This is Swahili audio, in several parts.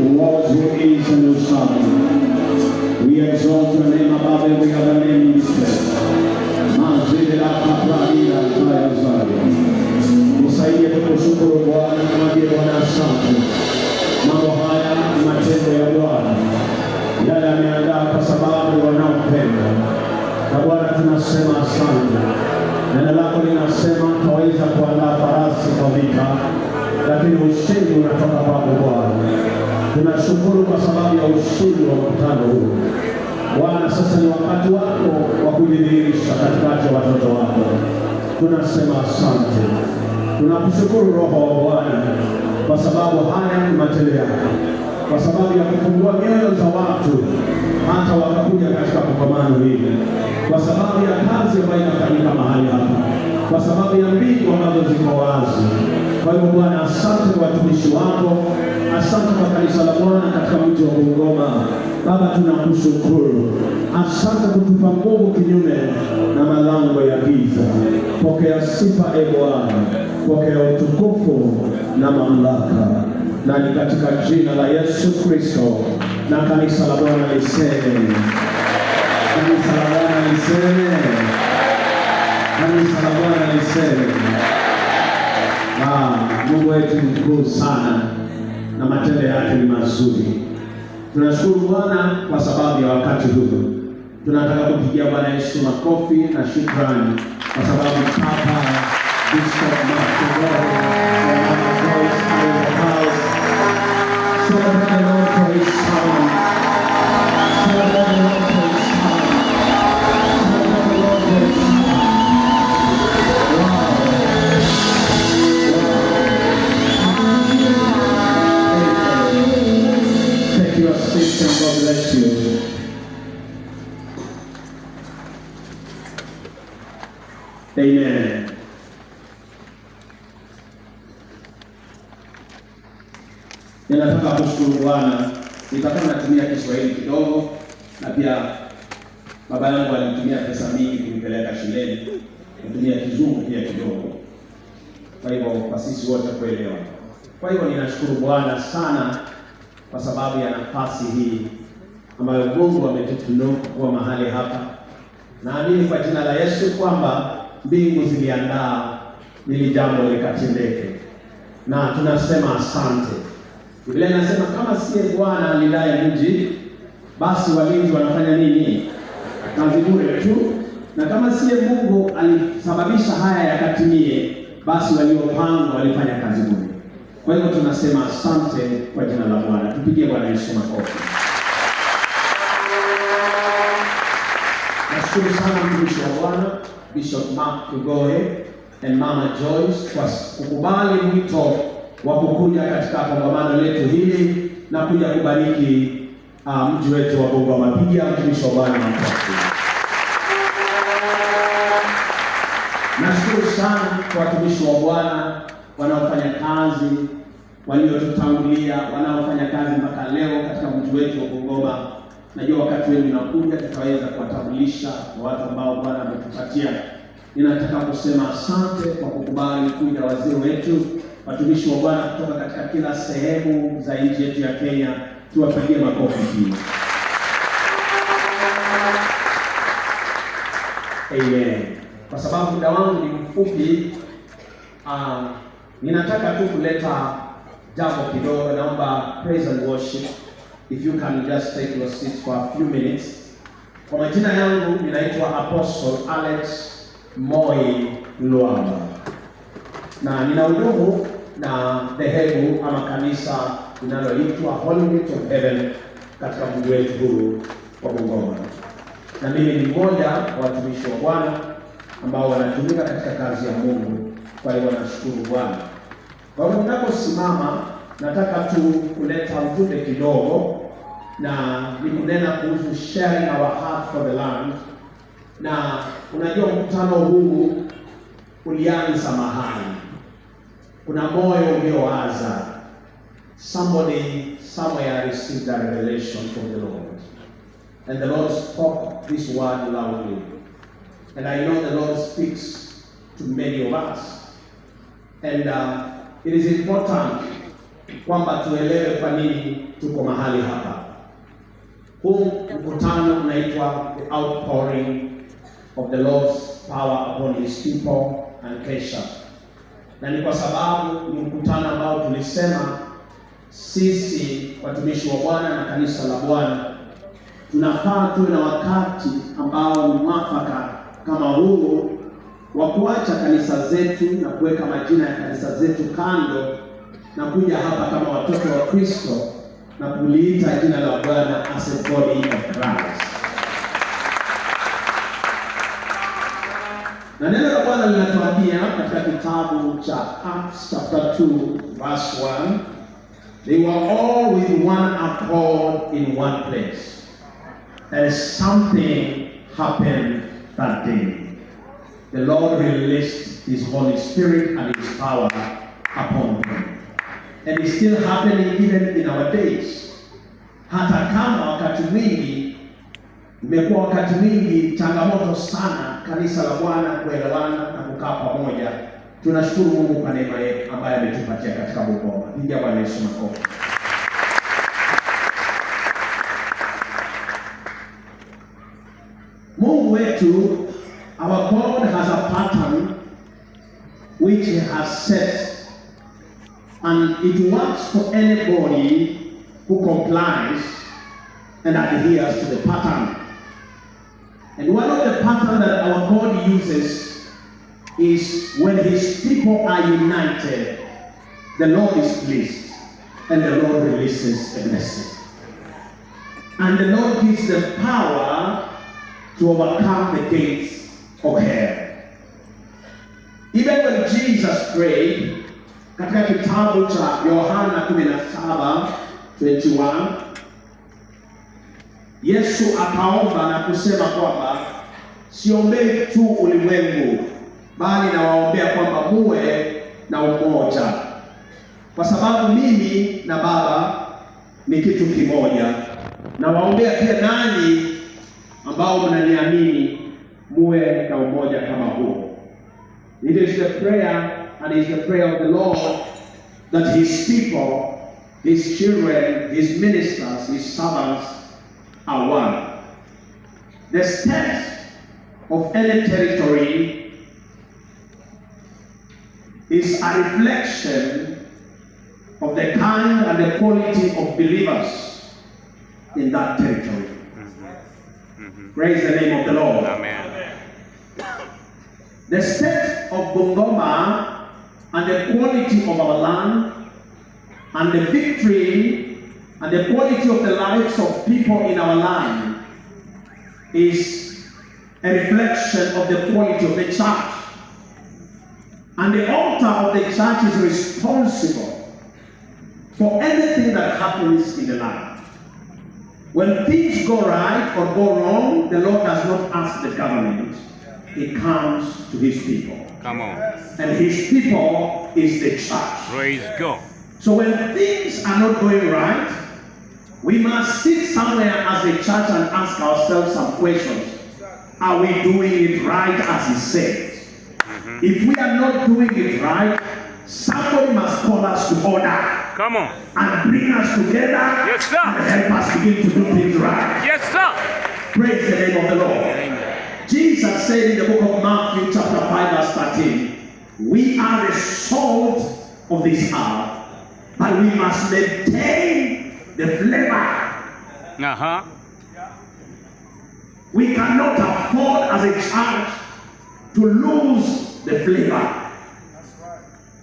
was, who is, and who shall be. We exalt your name above every other name in this place. Nisaidie kukushukuru Bwana, kumwambie Bwana asante. Mambo haya ni matendo ya Bwana, yale ameandaa kwa sababu wanaopenda. Na Bwana tunasema asante. Neno lako linasema twaweza kuandaa farasi kwa vita, lakini ushindi unatoka kwako Bwana. Tunashukuru kwa sababu ya ushindi wa mkutano huu. Bwana, sasa ni wakati wako wa kujidhihirisha katikati ya watoto wako. Tunasema asante. Tunakushukuru Roho wa Bwana kwa sababu haya ni matendo yako, kwa sababu ya kufungua mioyo za watu hata wakakuja katika kongamano hili, kwa sababu ya kazi ambayo inafanyika mahali hapa, kwa sababu ya mbingu ambazo ziko wazi. Kwa hiyo Bwana, asante kwa watumishi wako, asante kwa kanisa la Bwana katika mji wa Bungoma. Baba, tunakushukuru. Asante kutupa nguvu kinyume na malango ya giza. Pokea sifa e Bwana, pokea utukufu na mamlaka, na ni katika jina la Yesu Kristo. Na kanisa la Bwana liseme, kanisa la Bwana liseme, kanisa la Bwana liseme. Mungu wetu mkuu sana na matendo yake ni mazuri. Tunashukuru Bwana kwa sababu ya wakati huu. Tunataka kupigia Bwana Yesu makofi na shukrani kwa sababu Papa Bishop Mark God bless you. Amen. Ninataka kushukuru Bwana. Nitakuwa natumia Kiswahili kidogo, na pia baba yangu alitumia pesa mingi kunipeleka shuleni. Natumia Kizungu pia kidogo. Kwa hivyo kwa sisi wote kuelewa. Kwa hivyo ninashukuru Bwana sana kwa sababu ya nafasi hii ambayo Mungu ametutunuku kuwa mahali hapa. Naamini kwa jina la Yesu kwamba mbingu ziliandaa ili jambo likatendeke, na tunasema asante. Biblia inasema kama siye Bwana alindaye mji, basi walinzi wanafanya nini? Kazi bure tu. Na kama siye Mungu alisababisha haya yakatimie, basi waliopanga walifanya kazi bure. Kwa hivyo tunasema asante kwa jina la Bwana. Tupigie Bwana Yesu makofi. Nashukuru sana mtumishi wa Bwana Bishop Mark Kugohe and Mama Joyce kwa kukubali mwito wa kukuja katika kongamano letu hili na kuja kubariki mji wetu wa Bungoma. Pigia mtumishi wa Bwana makofi. Nashukuru sana kwa watumishi wa Bwana wanaofanya kazi, waliotutangulia, wanaofanya kazi mpaka leo katika mji wetu wa Bungoma. Najua wakati wenu unakuja, tutaweza kuwatambulisha watu ambao Bwana ametupatia. Ninataka kusema asante kwa kukubali kuja wazee wetu, watumishi wa Bwana kutoka katika kila sehemu za nchi yetu ya Kenya. Tuwapigie makofi pia. Amen. Kwa sababu muda wangu ni mfupi, ninataka tu kuleta jambo kidogo. Naomba praise and worship, if you can just take your seats for a few minutes. Kwa majina yangu ninaitwa Apostle Alex Moi Luamba, na ninahudumu na dhehebu ama kanisa linaloitwa Holy Gate of Heaven katika mji wetu huu wa Bungoma, na mimi ni mmoja wa watumishi wa Bwana ambao wanatumika katika kazi ya Mungu. Kwa hiyo nashukuru Bwana. Kwa hiyo ninaposimama, nataka tu kuleta ujumbe kidogo, na ni kunena kuhusu sharing our heart for the land. Na unajua mkutano huu ulianza mahali, kuna moyo uliowaza. Somebody somewhere received a revelation from the Lord, and the Lord spoke this word loudly. And I know the Lord speaks to many of us, and it is important kwamba tuelewe kwa nini tuko mahali hapa. Huu mkutano unaitwa The Outpouring of the Lord's Power upon His People and Kesha, na ni kwa sababu ni mkutano ambao tulisema sisi watumishi wa Bwana na kanisa la Bwana tunafaa tuwe na wakati ambao ni mwafaka kama huu wa kuacha kanisa zetu na kuweka majina ya kanisa zetu kando na kuja hapa kama watoto wa Kristo na kuliita jina la Bwana as a body of Christ. Na neno la Bwana linatuambia katika kitabu cha Acts chapter 2 verse 1, they were all with one accord in one place. And something happened that day. The Lord released His Holy Spirit and His power upon them. And it's still happening even in our days. Hata kama wakati mwingi imekuwa wakati mwingi changamoto sana kanisa la Bwana kuelewana na kukaa pamoja. Tunashukuru Mungu kwa neema yake ambaye ametupatia katika Bungoma. Pigia Bwana Yesu makofi. Mungu wetu, our God has a pattern which He has set, and it works for anybody who complies and adheres to the pattern. And one of the patterns that our God uses is when His people are united, the Lord is pleased and the Lord releases a blessing. And the Lord gives them power to overcome the gates of hell. Even when Jesus prayed, katika kitabu cha Yohana 17:21, Yesu akaomba na kusema kwamba siombei tu ulimwengu, bali nawaombea kwamba muwe na umoja, kwa sababu mimi na Baba ni kitu kimoja. Na waombea pia nani ambao mnaniamini muwe na umoja kama huo. It is the prayer, and is the prayer of the Lord, that His people, His children, His ministers, His servants are one. The state of any territory is a reflection of the kind and the quality of believers in that territory. Praise the name of the Lord. Amen. The state of Bungoma and the quality of our land and the victory and the quality of the lives of people in our land is a reflection of the quality of the church. And the altar of the church is responsible for anything that happens in the land. When things go right or go wrong, the Lord does not ask the government. It comes to His people. Come on. And His people is the church. Praise God. So when things are not going right, we must sit somewhere as a church and ask ourselves some questions. Are we doing it right as He said? If we are not doing it right, somebody must call us to order. Come on. And bring us together. Yes, sir. And help us begin to do things right. Yes, sir. Praise the name of the Lord. Amen. Jesus said in the book of Matthew chapter 5 verse 13, we are the salt of this earth, but we must maintain the flavor. We cannot afford as a church to lose the flavor.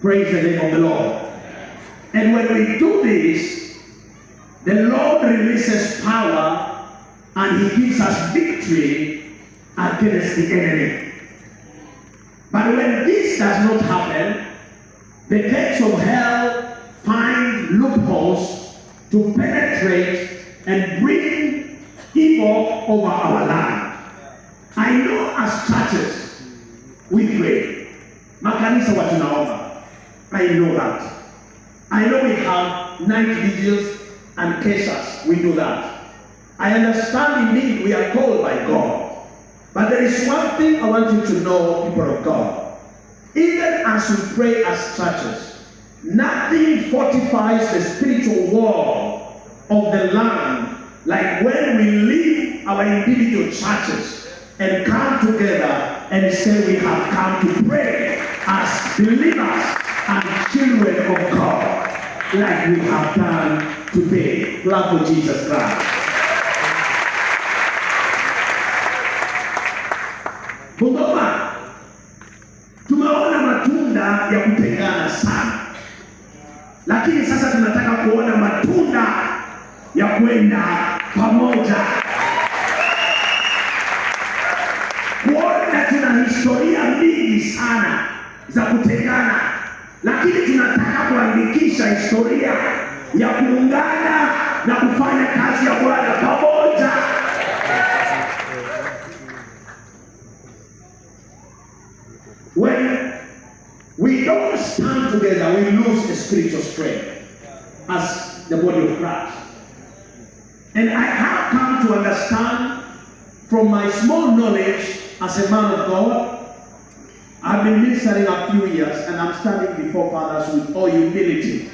Praise the name of the Lord. And when we do this, the Lord releases power and He gives us victory against the enemy. But when this does not happen, the gates of hell find loopholes to penetrate and bring evil over our land. I know as churches, we pray. Makanisa wa tunaomba. I know that. I know we have night vigils and keshas. We do that. I understand indeed we are called by God. But there is one thing I want you to know, people of God. Even as we pray as churches, Nothing fortifies the spiritual wall of the land like when we leave our individual churches and come together and say we have come to pray as believers and children of God, like we have done today. Clap for Jesus Christ. Bungoma, tumeona matunda ya kutengana sana, lakini sasa tunataka kuona matunda ya kwenda pamoja. Kuona tuna historia mingi sana za kutengana, lakini tunataka kuandikisha historia ya kuungana na kufanya kazi ya Bwana pamoja. When we don't stand together, we lose the spiritual strength as the body of Christ. And I have come to understand from my small knowledge as a man of God. I've been ministering a few years and I'm standing before fathers with all humility.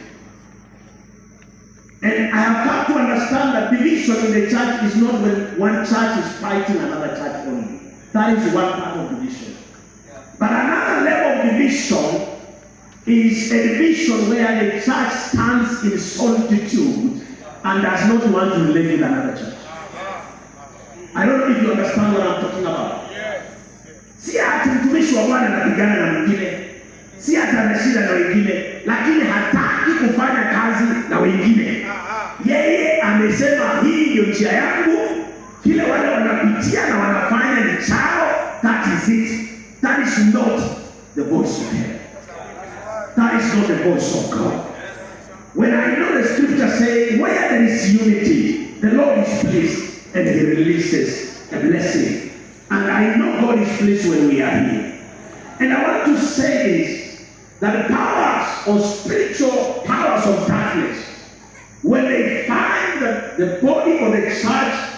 And I have come to understand that division in the church is not when one church is fighting another church only. That is one part of division. But another level of division is a division where the church stands in solitude and does not want to relate with another church. I don't know if you understand what I'm talking about. Si ati mtumishi wa Bwana anapigana na mwingine, si ati ana shida na wengine, lakini hataki kufanya kazi na wengine. Yeye amesema hii ndio njia yangu, kile wale wanapitia na wanafanya ni chao. That is it. That is not the voice of heaven. That is not the voice of God. When I know the scripture saying, where there is unity, the Lord is pleased and He releases a blessing. And I know God is pleased when we are here. And I want to say this, that the powers or spiritual powers of darkness, when they find that the body of the church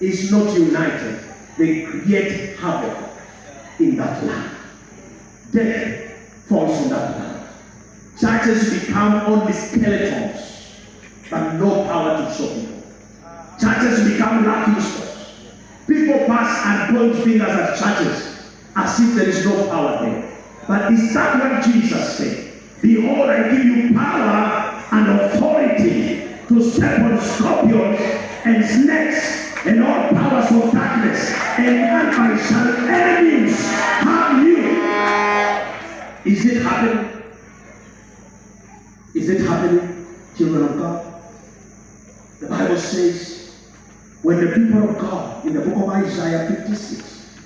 is not united, they create havoc in that land. Death falls in that land. Churches become only skeletons, but no power to show people. Churches become laughing stocks. People pass and point fingers at churches as if there is no power there. But is that what Jesus said? Behold, I give you power and authority to step on scorpions and snakes and all powers of darkness, and none shall enemies harm you. Is it happening? Is it happening, children of God? The Bible says, when the people of God, in the book of Isaiah 56,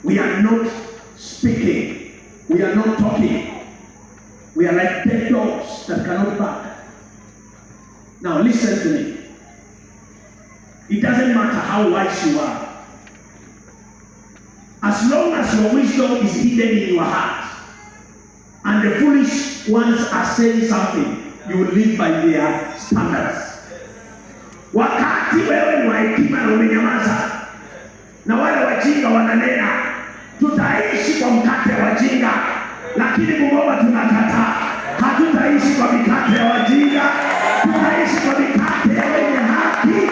we are not speaking, we are not talking, we are like dead dogs that cannot bark. Now listen to me. It doesn't matter how wise you are. As long as your wisdom is hidden in your heart, and the foolish ones are saying something, you will live by their standards. Wakati wewe ni wa hekima na umenyamaza, na wale wajinga wananena, tutaishi kwa mkate wa wajinga, lakini Bungoma tunakataa. Hatutaishi kwa mikate ya wajinga, tutaishi kwa mikate ya wenye haki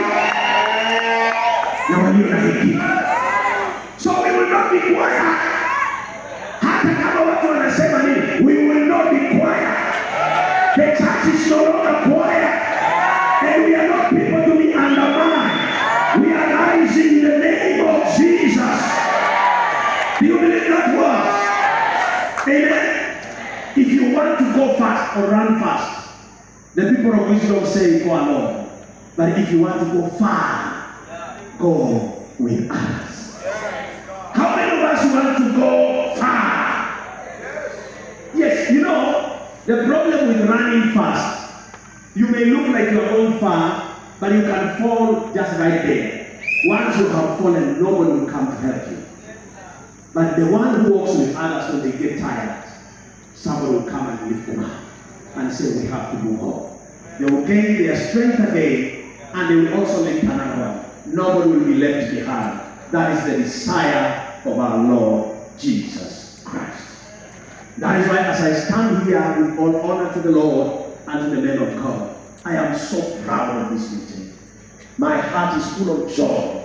na walio na hekima. So we will not be quiet. Hata kama watu wanasema nini, we will not be quiet. The church is no longer quiet. And we are not people to be undermined. We are rising in the name of Jesus. Do you believe that word? Amen. If you want to go fast or run fast, the people of wisdom say go alone. But if you want to go far, go with others. How many of us want to go far? Yes, you know, the problem with running fast, you may look like you are going far, but you can fall just right there. Once you have fallen, nobody will come to help you. But the one who walks with others, when they get tired, somebody will come and lift them up and say, we have to move on. They will gain their strength again, and they will also lift another one. Nobody will be left behind. That is the desire of our Lord Jesus Christ. That is why as I stand here with all honor to the Lord and to the men of God, I am so proud of this meeting. My heart is full of joy,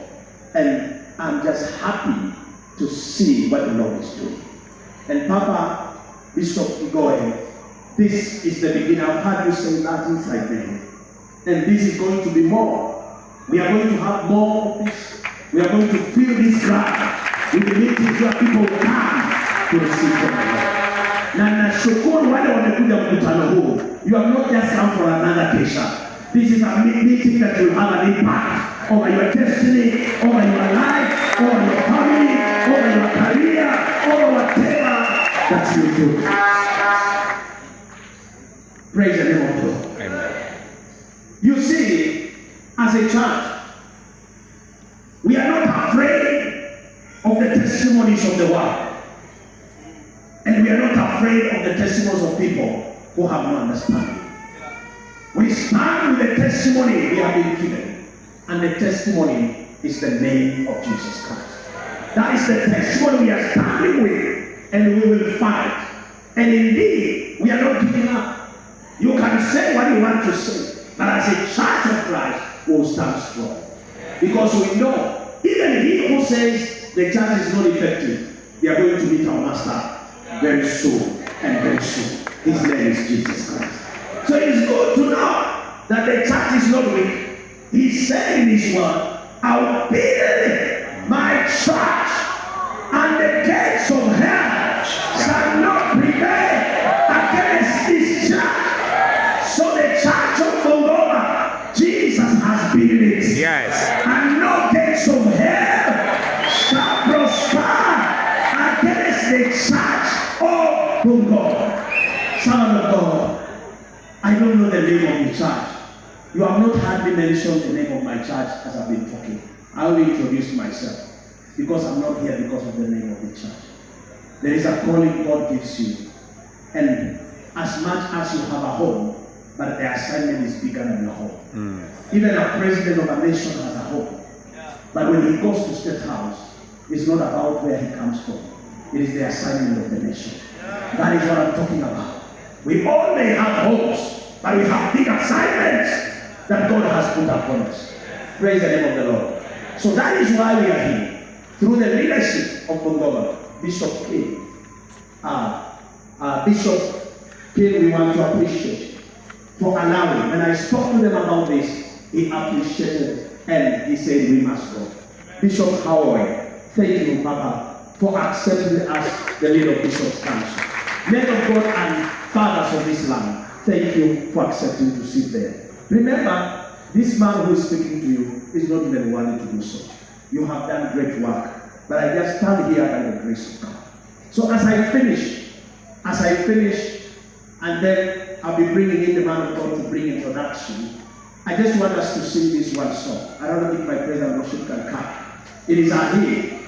and I'm just happy to see what the Lord is doing. And Papa, Bishop Igoe, this is the beginning. I've heard you say that inside me. And this is going to be more. We are going to have more of this. We are going to fill this ground with the meetings where people come to receive from the Lord. Na nashukuru wale wamekuja mkutano huu. You have not just come for another occasion. This is a meeting that will have an impact over your destiny, over your life, over your family, over your career, over whatever that you do. Praise the name of God. Amen. You see, as a church, we are not afraid of the testimonies of the world. And we are not afraid of the testimonies of people who have no understanding. We stand with the testimony we have been given. And the testimony is the name of Jesus Christ. That is the testimony we are standing with. And we will fight. And indeed, we are not giving up. You can say what you want to say. But as a church of Christ, we will stand strong. Because we know, even he who says the church is not effective, we are going to meet our master very soon and very soon. His name is Jesus Christ. So it is good to know that the church is not weak. He said in his word, I will build my church, and the gates of hell shall not prevail against this church. So the church of Bungoma, Jesus has built it. Yes. And no gates of hell shall prosper against the church of Bungoma. Son of God, I don't know the name of the church. You have not heard me mention the name of my church as I've been talking. I only introduced myself because I'm not here because of the name of the church. There is a calling God gives you. And as much as you have a home, but the assignment is bigger than your home. Even a president of a nation has a home. But when he goes to State House, it's not about where he comes from. It is the assignment of the nation. That is what I'm talking about. We all may have homes, but we have big assignments that God has put upon us. Praise the name of the Lord. So that is why we are here. Through the leadership of Bungoma, Bishop King. Bishop King, we want to appreciate for allowing. When I spoke to them about this, he appreciated and he said we must go. Bishop Howard, thank you, Papa, for accepting us the lead of Bishop's Council. Men of God and fathers of this land, thank you for accepting to sit there. Remember, this man who is speaking to you is not even wanting to do so. You have done great work, but I just stand here by the grace of God. So as I finish, and then I'll be bringing in the man of God to bring introduction. I just want us to sing this one song. I don't know if my praise and worship can come. It is a hymn.